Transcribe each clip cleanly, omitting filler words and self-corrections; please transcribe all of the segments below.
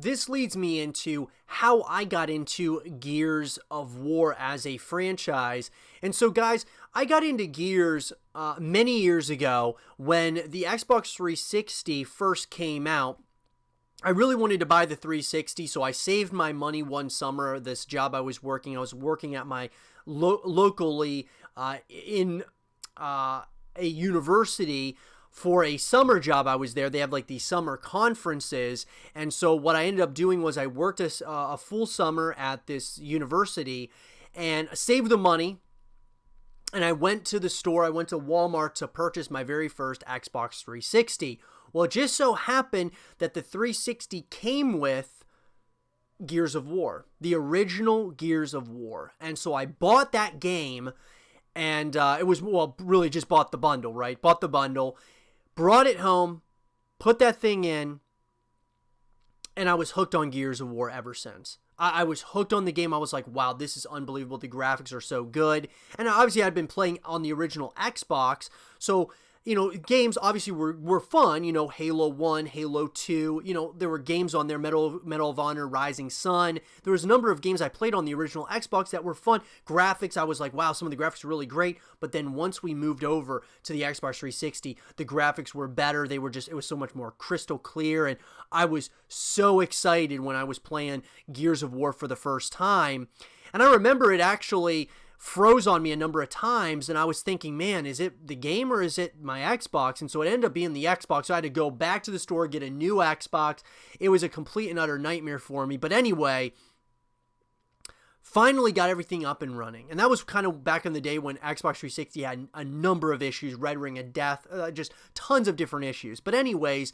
this leads me into how I got into Gears of War as a franchise. And so, guys, I got into Gears many years ago when the Xbox 360 first came out. I really wanted to buy the 360, so I saved my money one summer. This job I was working at my locally in a university for a summer job. I was there. They have like these summer conferences. And so what I ended up doing was I worked a full summer at this university and saved the money. And I went to the store. I went to Walmart to purchase my very first Xbox 360. Well, it just so happened that the 360 came with Gears of War, the original Gears of War. And so I bought that game, and it was, well, really just bought the bundle, right? Bought the bundle, brought it home, put that thing in, and I was hooked on Gears of War ever since. I was hooked on the game. I was like, wow, this is unbelievable. The graphics are so good. And obviously I'd been playing on the original Xbox, so games obviously were fun, Halo 1, Halo 2, there were games on there, Medal of Honor, Rising Sun. There was a number of games I played on the original Xbox that were fun. Graphics, I was like, wow, some of the graphics are really great. But then once we moved over to the Xbox 360, the graphics were better. It was so much more crystal clear. And I was so excited when I was playing Gears of War for the first time. And I remember it actually froze on me a number of times, and I was thinking, man, is it the game or is it my Xbox? And so it ended up being the Xbox. So I had to go back to the store, get a new Xbox. It was a complete and utter nightmare for me. But anyway, finally got everything up and running. And that was kind of back in the day when Xbox 360 had a number of issues, Red Ring of Death, just tons of different issues. But anyways,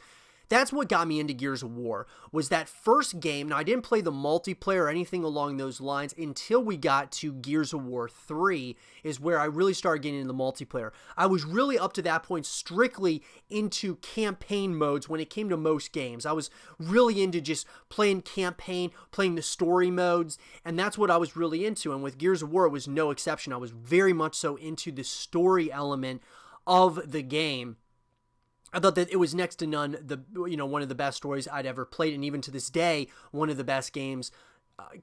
that's what got me into Gears of War, was that first game. Now, I didn't play the multiplayer or anything along those lines until we got to Gears of War 3, is where I really started getting into the multiplayer. I was really, up to that point, strictly into campaign modes when it came to most games. I was really into just playing campaign, playing the story modes, and that's what I was really into. And with Gears of War, it was no exception. I was very much so into the story element of the game. I thought that it was next to none, one of the best stories I'd ever played, and even to this day, one of the best games,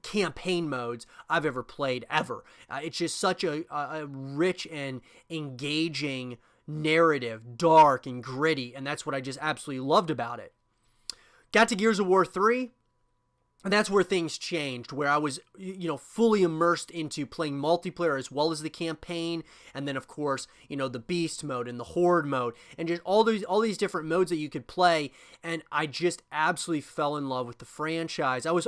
campaign modes I've ever played, ever. It's just such a rich and engaging narrative, dark and gritty, and that's what I just absolutely loved about it. Got to Gears of War 3, and that's where things changed, where I was, fully immersed into playing multiplayer as well as the campaign, and then of course, the beast mode and the horde mode, and just all these different modes that you could play, and I just absolutely fell in love with the franchise. I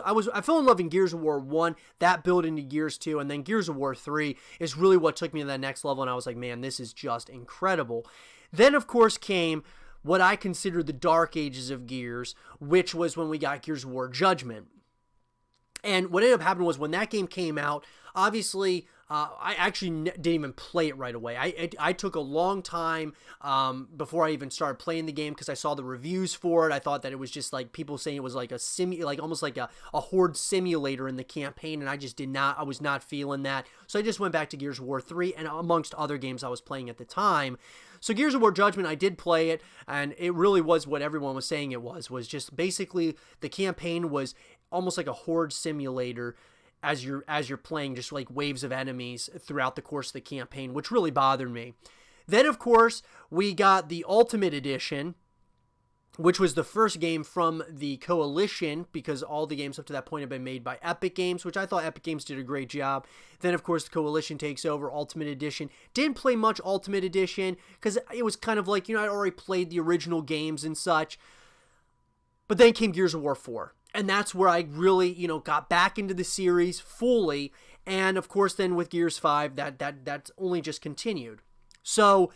fell in love in Gears of War 1, that built into Gears 2, and then Gears of War 3 is really what took me to that next level, and I was like, man, this is just incredible. Then of course came what I consider the dark ages of Gears, which was when we got Gears of War Judgment. And what ended up happening was when that game came out, obviously, I actually didn't even play it right away. I took a long time before I even started playing the game because I saw the reviews for it. I thought that it was just like people saying it was like almost like a horde simulator in the campaign, and I was not feeling that. So I just went back to Gears of War 3 and amongst other games I was playing at the time. So Gears of War Judgment, I did play it, and it really was what everyone was saying it was just basically the campaign was almost like a horde simulator as you're playing just like waves of enemies throughout the course of the campaign, which really bothered me. Then, of course, we got the Ultimate Edition, which was the first game from the Coalition, because all the games up to that point have been made by Epic Games, which I thought Epic Games did a great job. Then, of course, the Coalition takes over, Ultimate Edition. Didn't play much Ultimate Edition, because it was kind of like, I'd already played the original games and such. But then came Gears of War 4. And that's where I really, got back into the series fully. And of course, then with Gears 5, that's only just continued. So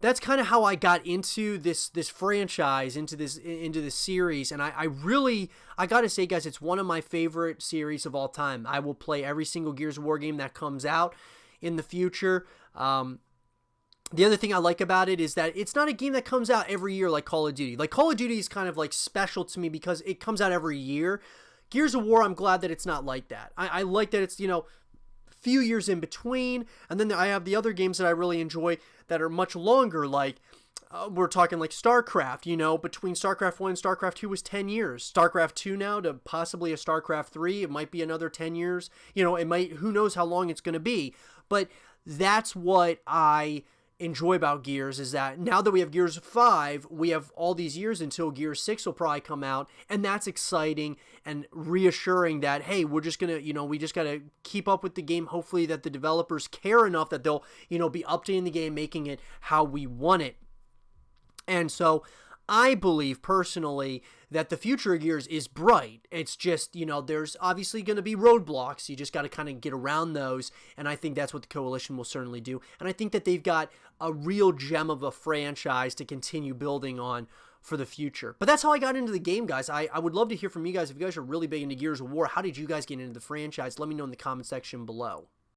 that's kind of how I got into this franchise, into this series. And I gotta say, guys, it's one of my favorite series of all time. I will play every single Gears of War game that comes out in the future. The other thing I like about it is that it's not a game that comes out every year like Call of Duty. Like, Call of Duty is kind of like special to me because it comes out every year. Gears of War, I'm glad that it's not like that. I like that it's, few years in between. And then I have the other games that I really enjoy that are much longer, like we're talking like StarCraft, between StarCraft 1 and StarCraft 2 was 10 years. StarCraft 2 now to possibly a StarCraft 3, it might be another 10 years. It might, who knows how long it's going to be. But that's what I enjoy about Gears, is that now that we have Gears 5, we have all these years until Gears 6 will probably come out, and that's exciting and reassuring that, hey, we're just gonna, we just gotta keep up with the game. Hopefully that the developers care enough that they'll, be updating the game, making it how we want it. And so I believe personally that the future of Gears is bright. It's just, there's obviously going to be roadblocks. You just got to kind of get around those. And I think that's what the Coalition will certainly do. And I think that they've got a real gem of a franchise to continue building on for the future. But that's how I got into the game, guys. I would love to hear from you guys. If you guys are really big into Gears of War, how did you guys get into the franchise? Let me know in the comment section below.